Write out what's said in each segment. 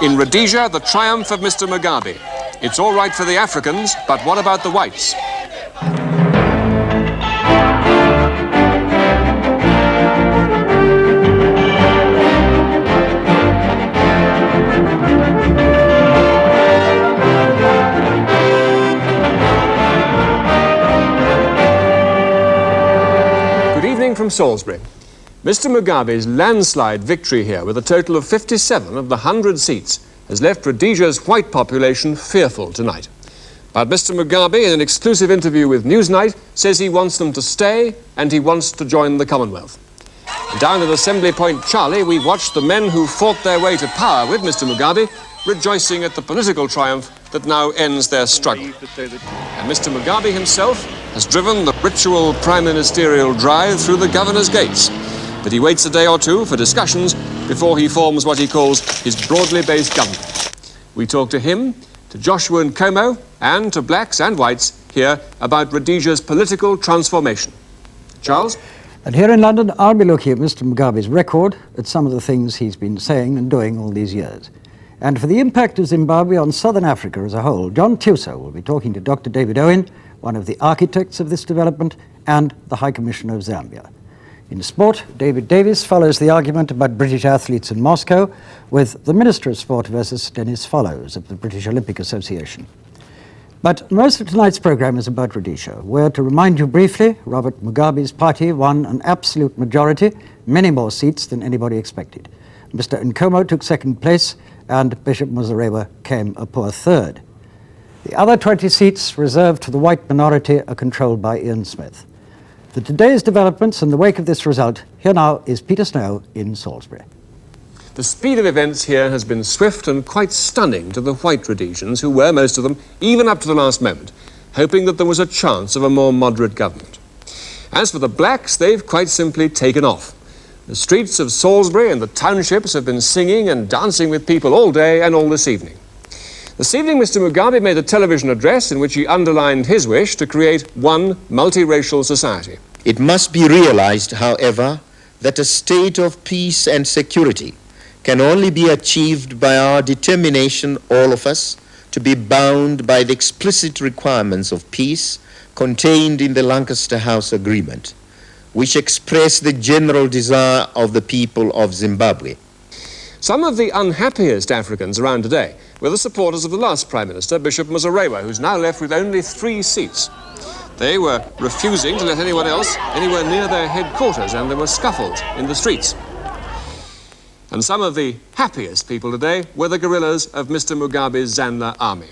In Rhodesia, the triumph of Mr. Mugabe. It's all right for the Africans, but what about the whites? From Salisbury. Mr. Mugabe's landslide victory here, with a total of 57 of the 100 seats, has left Rhodesia's white population fearful tonight. But Mr. Mugabe, in an exclusive interview with Newsnight, says he wants them to stay and he wants to join the Commonwealth. Down at Assembly Point Charlie, we watched the men who fought their way to power with Mr. Mugabe, rejoicing at the political triumph that now ends their struggle. And Mr. Mugabe himself has driven the ritual prime ministerial drive through the governor's gates. But he waits a day or two for discussions before he forms what he calls his broadly based government. We talk to him, to Joshua Nkomo, and to blacks and whites here about Rhodesia's political transformation. Charles? And here in London, I'll be looking at Mr. Mugabe's record, at some of the things he's been saying and doing all these years. And for the impact of Zimbabwe on southern Africa as a whole, John Tuso will be talking to Dr. David Owen, one of the architects of this development, and the High Commissioner of Zambia. In sport, David Davies follows the argument about British athletes in Moscow with the Minister of Sport versus Dennis Follows of the British Olympic Association. But most of tonight's programme is about Rhodesia, where, to remind you briefly, Robert Mugabe's party won an absolute majority, many more seats than anybody expected. Mr. Nkomo took second place, and Bishop Muzarewa came a poor third. The other 20 seats reserved to the white minority are controlled by Ian Smith. For today's developments in the wake of this result, here now is Peter Snow in Salisbury. The speed of events here has been swift and quite stunning to the white Rhodesians, who were, most of them, even up to the last moment, hoping that there was a chance of a more moderate government. As for the blacks, they've quite simply taken off. The streets of Salisbury and the townships have been singing and dancing with people all day and all this evening. This evening, Mr. Mugabe made a television address in which he underlined his wish to create one multiracial society. It must be realized, however, that a state of peace and security can only be achieved by our determination, all of us, to be bound by the explicit requirements of peace contained in the Lancaster House Agreement, which express the general desire of the people of Zimbabwe. Some of the unhappiest Africans around today were the supporters of the last Prime Minister, Bishop Muzarewa, who's now left with only 3 seats. They were refusing to let anyone else anywhere near their headquarters, and there were scuffles in the streets. And some of the happiest people today were the guerrillas of Mr. Mugabe's Zanla army.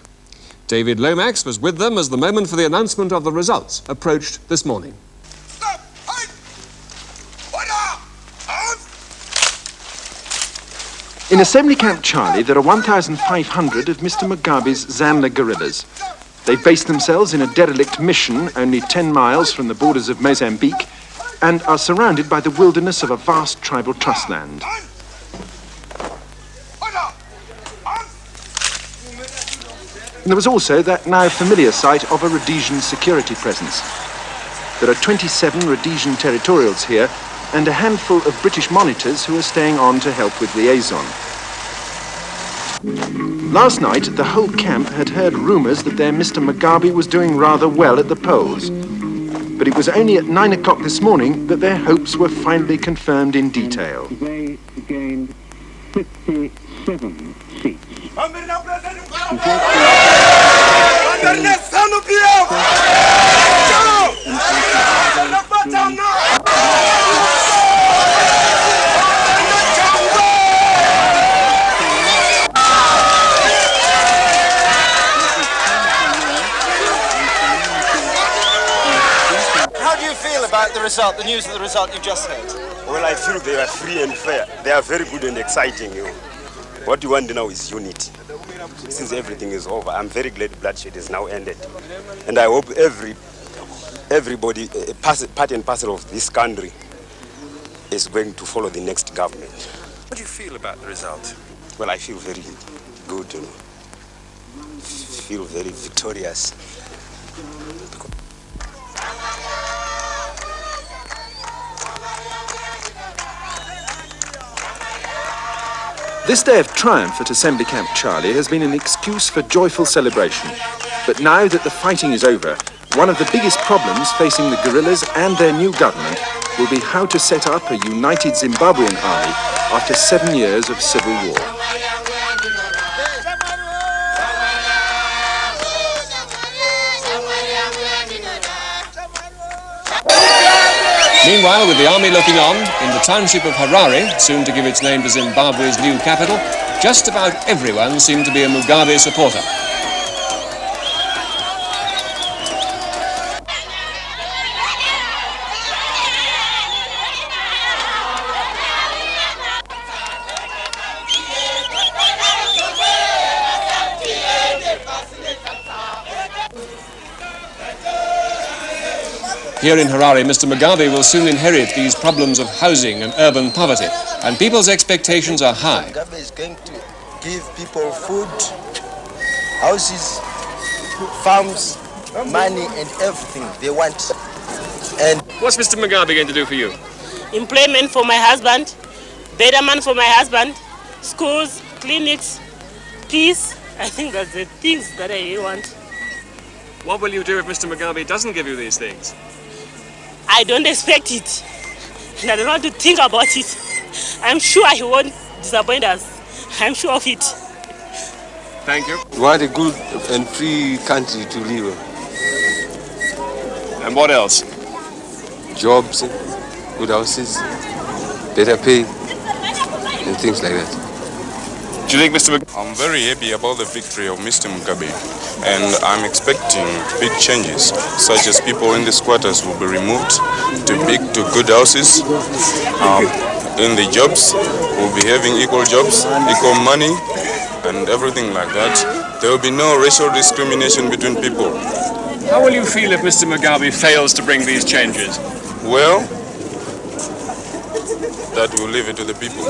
David Lomax was with them as the moment for the announcement of the results approached this morning. In Assembly Camp Charlie, there are 1,500 of Mr. Mugabe's Zanla guerrillas. They base themselves in a derelict mission only 10 miles from the borders of Mozambique and are surrounded by the wilderness of a vast tribal trust land. And there was also that now familiar sight of a Rhodesian security presence. There are 27 Rhodesian territorials here and a handful of British monitors who are staying on to help with liaison. Last night, the whole camp had heard rumours that their Mr. Mugabe was doing rather well at the polls. But it was only at 9 o'clock this morning that their hopes were finally confirmed in detail. They gained 57 seats. How do you feel about the result, the news of the result you just heard? Well, I feel they are free and fair. They are very good and exciting. What you want now is unity. Since everything is over, I'm very glad bloodshed is now ended. And I hope everybody, part and parcel of this country, is going to follow the next government. What do you feel about the result? Well, I feel very good, feel very victorious. This day of triumph at Assembly Camp Charlie has been an excuse for joyful celebration. But now that the fighting is over, one of the biggest problems facing the guerrillas and their new government will be how to set up a united Zimbabwean army after 7 years of civil war. Meanwhile, with the army looking on, in the township of Harare, soon to give its name to Zimbabwe's new capital, just about everyone seemed to be a Mugabe supporter. Here in Harare, Mr. Mugabe will soon inherit these problems of housing and urban poverty, and people's expectations are high. Mugabe is going to give people food, houses, farms, money and everything they want. And What's Mr. Mugabe going to do for you? Employment for my husband, betterment for my husband, schools, clinics, peace. I think that's the things that I want. What will you do if Mr. Mugabe doesn't give you these things? I don't expect it, and I don't want to think about it. I'm sure he won't disappoint us. I'm sure of it. Thank you. We want a good and free country to live in. And what else? Jobs, good houses, better pay, and things like that. Do you think Mr. Mugabe... I'm very happy about the victory of Mr. Mugabe, and I'm expecting big changes, such as people in the squatters will be removed to good houses. In the jobs, we'll be having equal jobs, equal money, and everything like that. There will be no racial discrimination between people. How will you feel if Mr. Mugabe fails to bring these changes? Well, that will leave it to the people.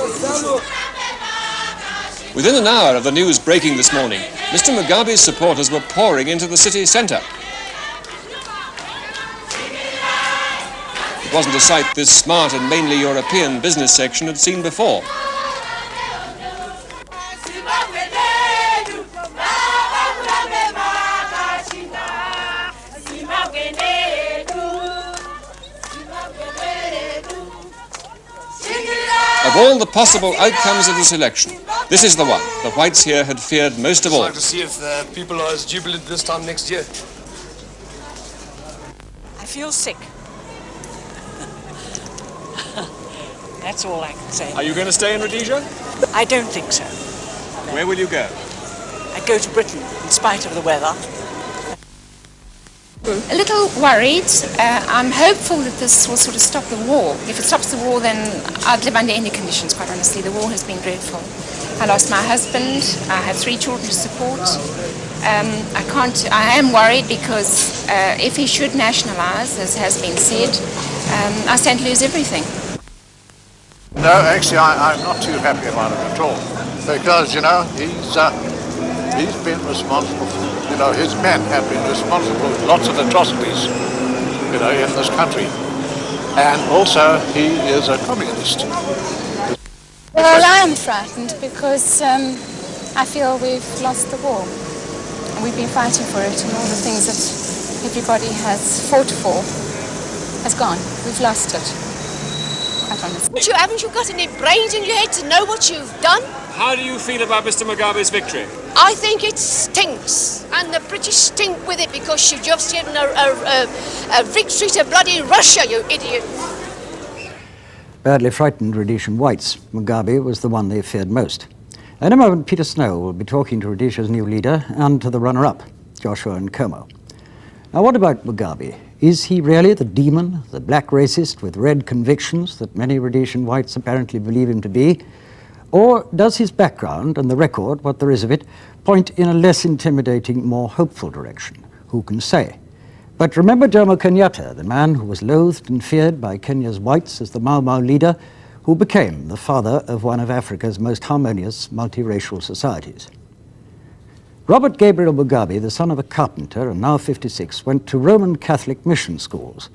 Within an hour of the news breaking this morning, Mr. Mugabe's supporters were pouring into the city centre. It wasn't a sight this smart and mainly European business section had seen before. Of all the possible outcomes of this election, this is the one the whites here had feared most of all. I'd like to see if people are as jubilant this time next year. I feel sick. That's all I can say. Are you going to stay in Rhodesia? I don't think so. Where will you go? I go to Britain, in spite of the weather. A little worried. I'm hopeful that this will sort of stop the war. If it stops the war, then I'd live under any conditions, quite honestly. The war has been dreadful. I lost my husband. I have 3 children to support. I am worried because if he should nationalise, as has been said, I stand to lose everything. No, actually, I'm not too happy about it at all. Because, you know, he's been responsible for, you know, his men have been responsible for lots of atrocities, you know, in this country. And also, he is a communist. Well, I am frightened because I feel we've lost the war. And we've been fighting for it, and all the things that everybody has fought for has gone. We've lost it. Quite honestly. Haven't you got any brains in your head to know what you've done? How do you feel about Mr. Mugabe's victory? I think it stinks, and the British stink with it because you've just given a victory to bloody Russia, you idiot. Badly frightened Rhodesian whites, Mugabe was the one they feared most. In a moment, Peter Snow will be talking to Rhodesia's new leader and to the runner-up, Joshua Nkomo. Now, what about Mugabe? Is he really the demon, the black racist with red convictions that many Rhodesian whites apparently believe him to be? Or does his background and the record, what there is of it, point in a less intimidating, more hopeful direction? Who can say? But remember Jomo Kenyatta, the man who was loathed and feared by Kenya's whites as the Mau Mau leader, who became the father of one of Africa's most harmonious multiracial societies. Robert Gabriel Mugabe, the son of a carpenter and now 56, went to Roman Catholic mission schools.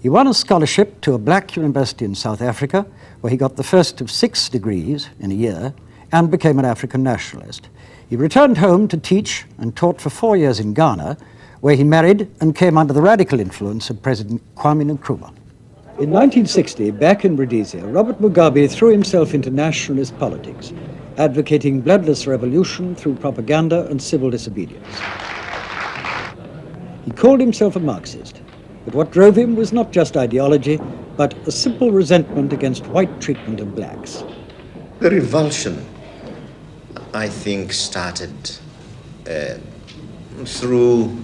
He won a scholarship to a black university in South Africa, where he got the first of 6 degrees in a year, and became an African nationalist. He returned home to teach and taught for 4 years in Ghana, where he married and came under the radical influence of President Kwame Nkrumah. In 1960, back in Rhodesia, Robert Mugabe threw himself into nationalist politics, advocating bloodless revolution through propaganda and civil disobedience. He called himself a Marxist, but what drove him was not just ideology, but a simple resentment against white treatment of blacks. The revulsion, I think, started through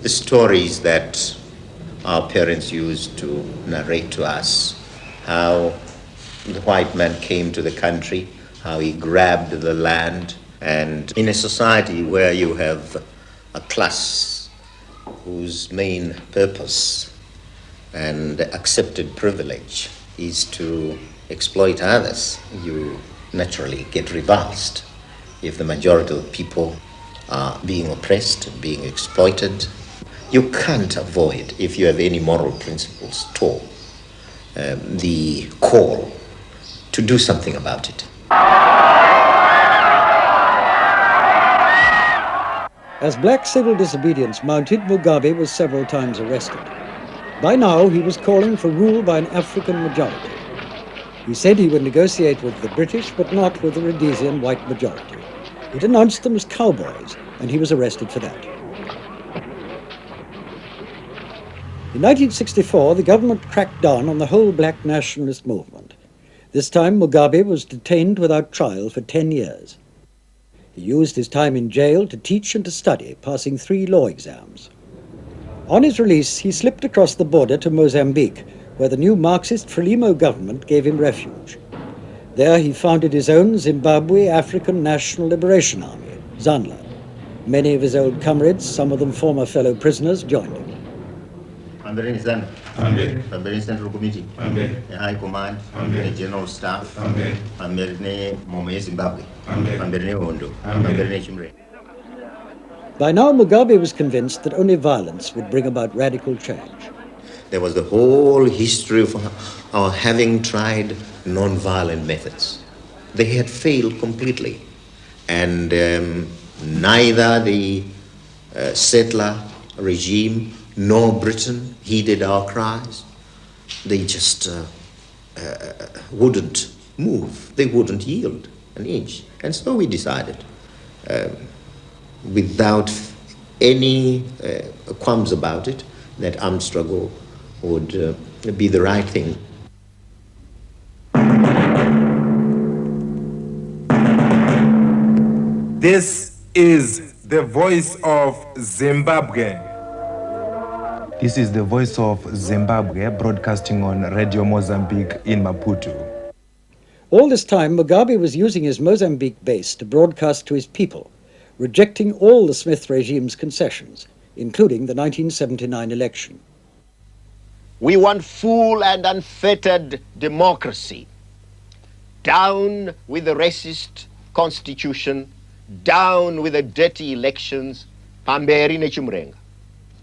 the stories that our parents used to narrate to us, how the white man came to the country, how he grabbed the land, and in a society where you have a class whose main purpose and accepted privilege is to exploit others, you naturally get revulsed if the majority of people are being oppressed, being exploited. You can't avoid, if you have any moral principles at all, the call to do something about it. As black civil disobedience mounted, Mugabe was several times arrested. By now, he was calling for rule by an African majority. He said he would negotiate with the British, but not with the Rhodesian white majority. He denounced them as cowboys, and he was arrested for that. In 1964, the government cracked down on the whole black nationalist movement. This time, Mugabe was detained without trial for 10 years. He used his time in jail to teach and to study, passing 3 law exams. On his release, he slipped across the border to Mozambique, where the new Marxist Frelimo government gave him refuge. There he founded his own Zimbabwe African National Liberation Army, ZANLA. Many of his old comrades, some of them former fellow prisoners, joined him. Pamberini sana. Pamberini Central Committee. The High Command. The General Staff. Pamberini Momo Zimbabwe. Pamberini Hondo. Pamberini Chimre. By now, Mugabe was convinced that only violence would bring about radical change. There was the whole history of our having tried non-violent methods. They had failed completely. And neither the settler regime nor Britain heeded our cries. They just wouldn't move. They wouldn't yield an inch. And so we decided, without any qualms about it, that armed struggle would be the right thing. This is the voice of Zimbabwe. This is the voice of Zimbabwe, broadcasting on Radio Mozambique in Maputo. All this time, Mugabe was using his Mozambique base to broadcast to his people, rejecting all the Smith regime's concessions, including the 1979 election. We want full and unfettered democracy. Down with the racist constitution, down with the dirty elections, Pamberi Nechumrenga.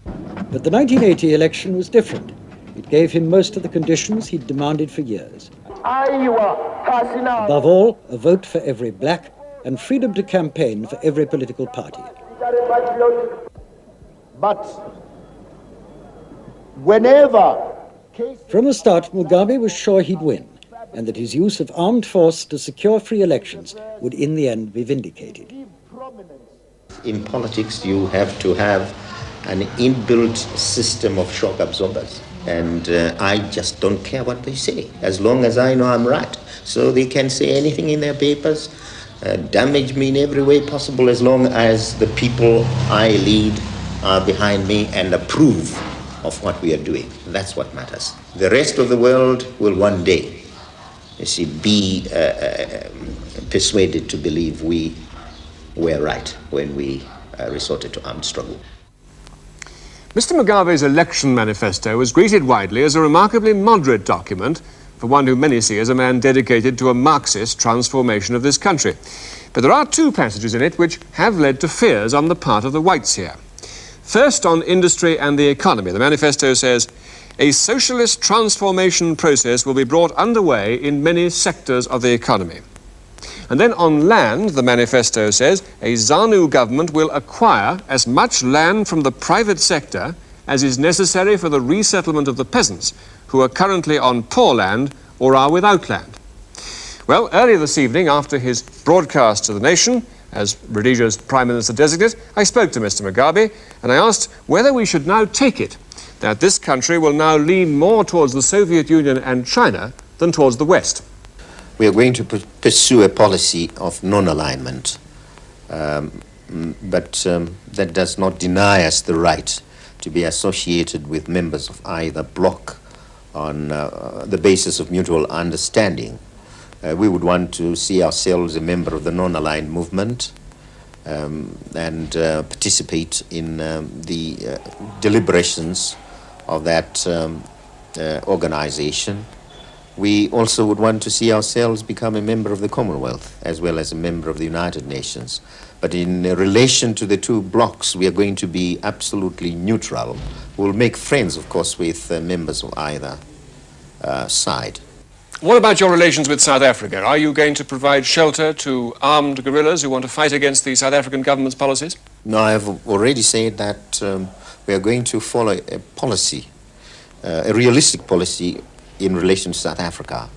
But the 1980 election was different. It gave him most of the conditions he'd demanded for years. Above all, a vote for every black and freedom to campaign for every political party. But whenever... From the start, Mugabe was sure he'd win, and that his use of armed force to secure free elections would in the end be vindicated. In politics, you have to have an inbuilt system of shock absorbers. And I just don't care what they say, as long as I know I'm right. So they can say anything in their papers, damage me in every way possible, as long as the people I lead are behind me and approve of what we are doing. That's what matters. The rest of the world will one day, you see, be persuaded to believe we were right when we resorted to armed struggle. Mr. Mugabe's election manifesto was greeted widely as a remarkably moderate document for one who many see as a man dedicated to a Marxist transformation of this country. But there are 2 passages in it which have led to fears on the part of the whites here. First, on industry and the economy. The manifesto says, a socialist transformation process will be brought underway in many sectors of the economy. And then on land, the manifesto says, a ZANU government will acquire as much land from the private sector as is necessary for the resettlement of the peasants who are currently on poor land or are without land. Well, earlier this evening, after his broadcast to the nation, as Rhodesia's Prime Minister-designate, I spoke to Mr. Mugabe and I asked whether we should now take it that this country will now lean more towards the Soviet Union and China than towards the West. We are going to pursue a policy of non-alignment, but that does not deny us the right to be associated with members of either bloc on the basis of mutual understanding. We would want to see ourselves a member of the non-aligned movement and participate in the deliberations of that organization. We also would want to see ourselves become a member of the Commonwealth as well as a member of the United Nations. But in relation to the two blocs, we are going to be absolutely neutral. We'll make friends, of course, with members of either side. What about your relations with South Africa? Are you going to provide shelter to armed guerrillas who want to fight against the South African government's policies? No, I have already said that we are going to follow a policy, a realistic policy in relation to South Africa.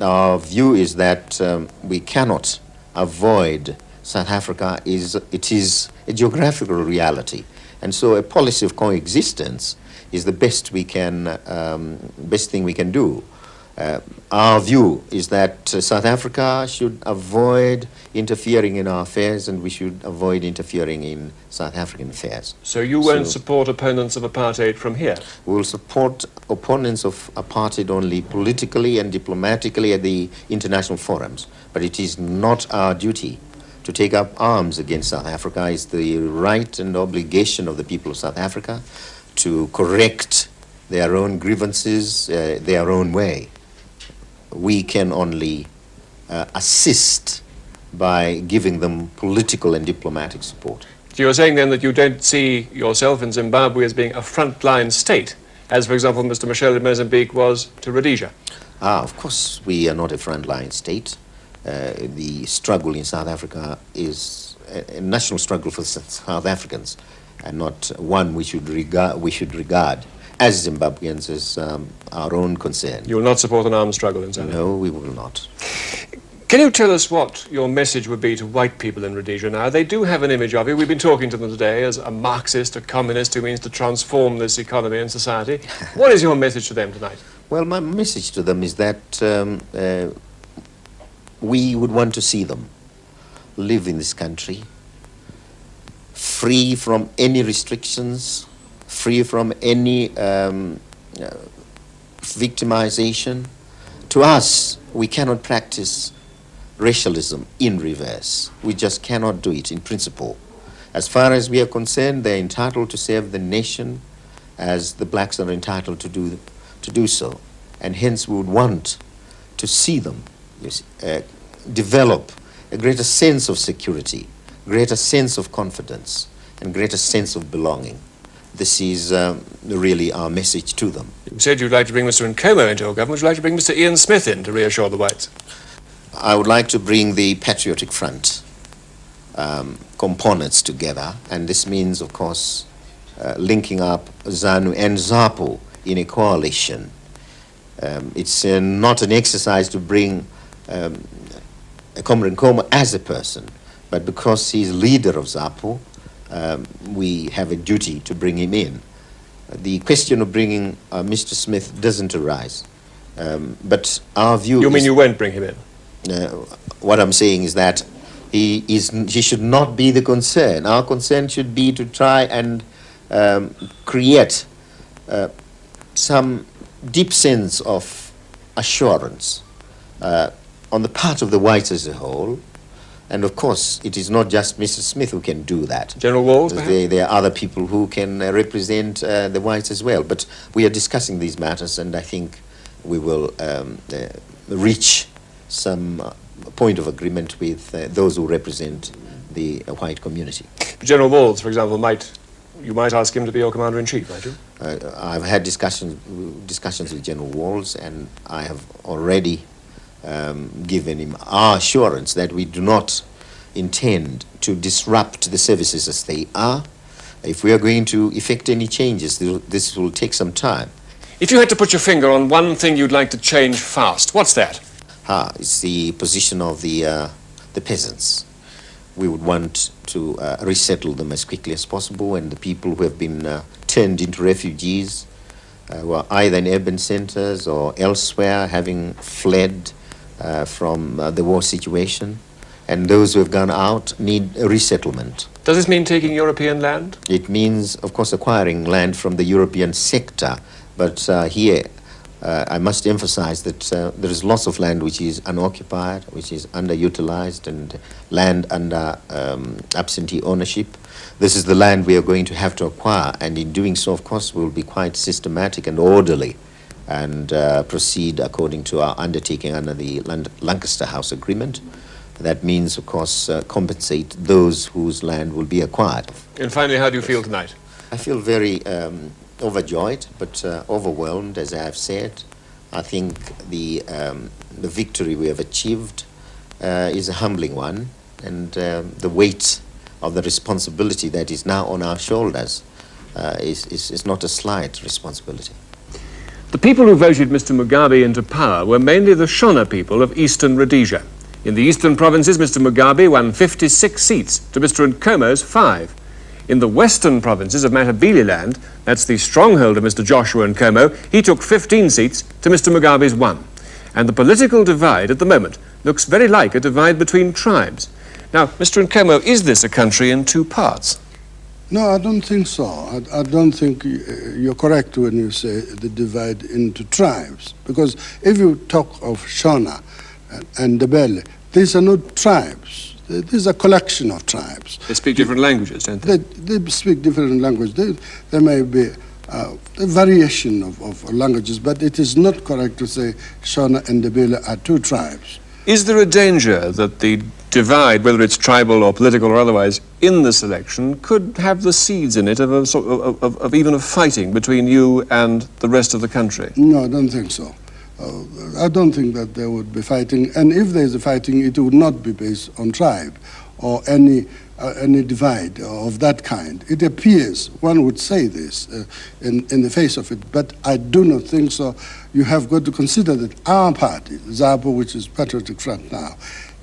Our view is that we cannot avoid South Africa. It is a geographical reality, and so a policy of coexistence is the best thing we can do. Our view is that South Africa should avoid interfering in our affairs and we should avoid interfering in South African affairs. So you won't support opponents of apartheid from here? We will support opponents of apartheid only politically and diplomatically at the international forums. But it is not our duty to take up arms against South Africa. It's the right and obligation of the people of South Africa to correct their own grievances their own way. We can only assist by giving them political and diplomatic support. So you're saying then that you don't see yourself in Zimbabwe as being a frontline state, as for example Mr. Michel in Mozambique was to Rhodesia? Of course we are not a frontline state. The struggle in South Africa is a national struggle for South Africans and not one we should regard as Zimbabweans as our own concern. You will not support an armed struggle in South Africa? No, we will not. Can you tell us what your message would be to white people in Rhodesia now? They do have an image of you. We've been talking to them today as a Marxist, a communist who means to transform this economy and society. What is your message to them tonight? Well, my message to them is that we would want to see them live in this country free from any restrictions, free from any victimization. To us, we cannot practice racialism in reverse. We just cannot do it in principle. As far as we are concerned, they're entitled to serve the nation as the blacks are entitled to do so. And hence we would want to see them develop a greater sense of security, greater sense of confidence, and greater sense of belonging. This is really our message to them. You said you'd like to bring Mr. Nkomo into your government. Would you like to bring Mr. Ian Smith in to reassure the whites? I would like to bring the Patriotic Front components together, and this means, of course, linking up ZANU and ZAPU in a coalition. It's not an exercise to bring Comrade Nkomo as a person, but because he's leader of ZAPU, we have a duty to bring him in. The question of bringing Mr. Smith doesn't arise, but our view You mean you won't bring him in? What I'm saying is that he should not be the concern. Our concern should be to try and create some deep sense of assurance on the part of the whites as a whole. And of course, it is not just Mr. Smith who can do that. General Walls, there are other people who can represent the whites as well. But we are discussing these matters, and I think we will reach some point of agreement with those who represent the white community. General Walls, for example, you might ask him to be your commander-in-chief, might you? I've had discussions with General Walls, and I have already given him our assurance that we do not intend to disrupt the services as they are. If we are going to effect any changes, this will take some time. If you had to put your finger on one thing you'd like to change fast, what's that? It's the position of the peasants. We would want to resettle them as quickly as possible, and the people who have been turned into refugees, who are either in urban centers or elsewhere, having fled from the war situation, and those who have gone out need a resettlement. Does this mean taking European land? It means, of course, acquiring land from the European sector, but here I must emphasize that there is lots of land which is unoccupied, which is underutilized, and land under absentee ownership. This is the land we are going to have to acquire, and in doing so, of course, we will be quite systematic and orderly and proceed according to our undertaking under the Lancaster House Agreement. That means, of course, compensate those whose land will be acquired. And finally, how do you feel tonight? I feel very overjoyed, but overwhelmed, as I have said. I think the victory we have achieved is a humbling one, and the weight of the responsibility that is now on our shoulders is not a slight responsibility. The people who voted Mr. Mugabe into power were mainly the Shona people of eastern Rhodesia. In the eastern provinces, Mr. Mugabe won 56 seats to Mr. Nkomo's 5. In the western provinces of Matabeleland, that's the stronghold of Mr. Joshua Nkomo, he took 15 seats to Mr. Mugabe's 1. And the political divide at the moment looks very like a divide between tribes. Now, Mr. Nkomo, is this a country in two parts? No, I don't think so. I don't think you're correct when you say the divide into tribes. Because if you talk of Shona and Ndebele, these are not tribes. These are a collection of tribes. They speak different languages, don't they? They speak different languages. There may be a variation of languages, but it is not correct to say Shona and Ndebele are two tribes. Is there a danger that the divide, whether it's tribal or political or otherwise, in this election could have the seeds in it of even of fighting between you and the rest of the country? No, I don't think so. I don't think that there would be fighting, and if there is a fighting, it would not be based on tribe or any divide of that kind. It appears, one would say this in the face of it, but I do not think so. You have got to consider that our party, ZAPO, which is Patriotic Front now,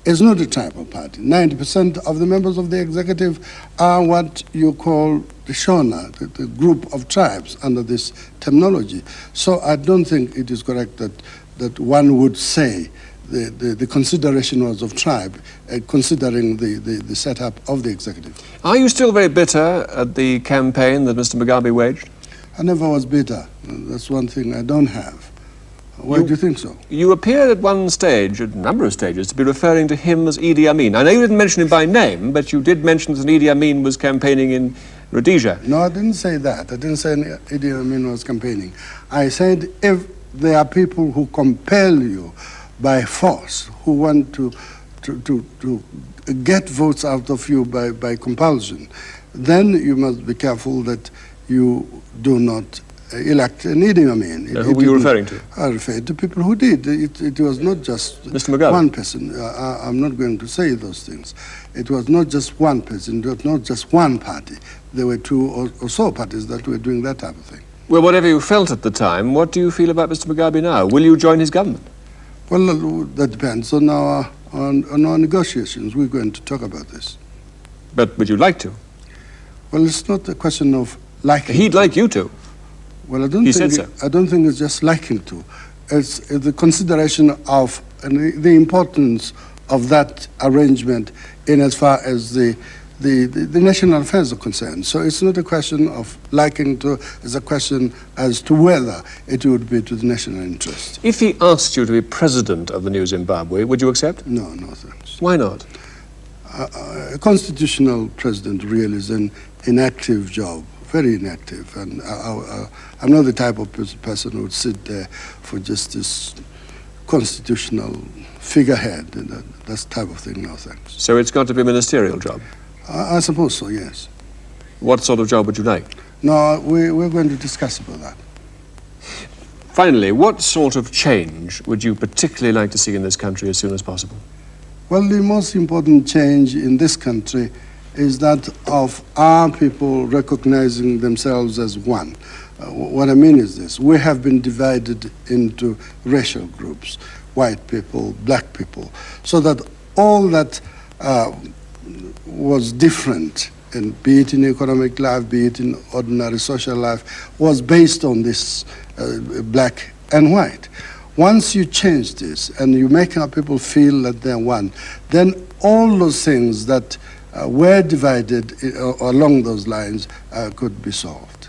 is not a tribal party. 90% of the members of the executive are what you call the Shona, the group of tribes under this terminology. So I don't think it is correct that one would say the consideration was of tribe, considering the setup of the executive. Are you still very bitter at the campaign that Mr. Mugabe waged? I never was bitter. That's one thing I don't have. Why do you think so? You appeared at one stage, a number of stages, to be referring to him as Idi Amin. I know you didn't mention him by name, but you did mention that Idi Amin was campaigning in Rhodesia. No, I didn't say that. I didn't say Idi Amin was campaigning. I said if there are people who compel you by force, who want to get votes out of you by compulsion, then you must be careful that you do not elect an Idi Amin. Who were you referring to? I referred to people who did. It was not just Mr. Mugabe. One person. I'm not going to say those things. It was not just one person. It was not just one party. There were two or so parties that were doing that type of thing. Well, whatever you felt at the time, what do you feel about Mr. Mugabe now? Will you join his government? Well, that depends on our negotiations. We're going to talk about this. But would you like to? Well, it's not a question of liking. He'd like you to. Well, I don't think it's just liking to. It's the consideration of the importance of that arrangement in as far as the national affairs are concerned. So it's not a question of liking to, it's a question as to whether it would be to the national interest. If he asked you to be president of the new Zimbabwe, would you accept? No, no thanks. Why not? A constitutional president really is an inactive job. Very inactive, and I'm not the type of person who would sit there for just this constitutional figurehead, and that type of thing, no thanks. So it's got to be a ministerial job? I suppose so, yes. What sort of job would you like? No, we're going to discuss about that. Finally, what sort of change would you particularly like to see in this country as soon as possible? Well, the most important change in this country is that of our people recognizing themselves as one. What I mean is this: we have been divided into racial groups, white people, black people, so that all that was different, and be it in economic life, be it in ordinary social life, was based on this black and white. Once you change this and you make our people feel that they're one, then all those things that were divided along those lines could be solved.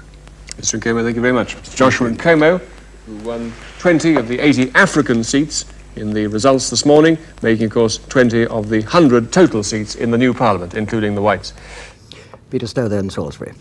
Mr. Nkomo, thank you very much. Mr. Joshua Nkomo, who won 20 of the 80 African seats in the results this morning, making, of course, 20 of the 100 total seats in the new parliament, including the whites. Peter Stowe there in Salisbury.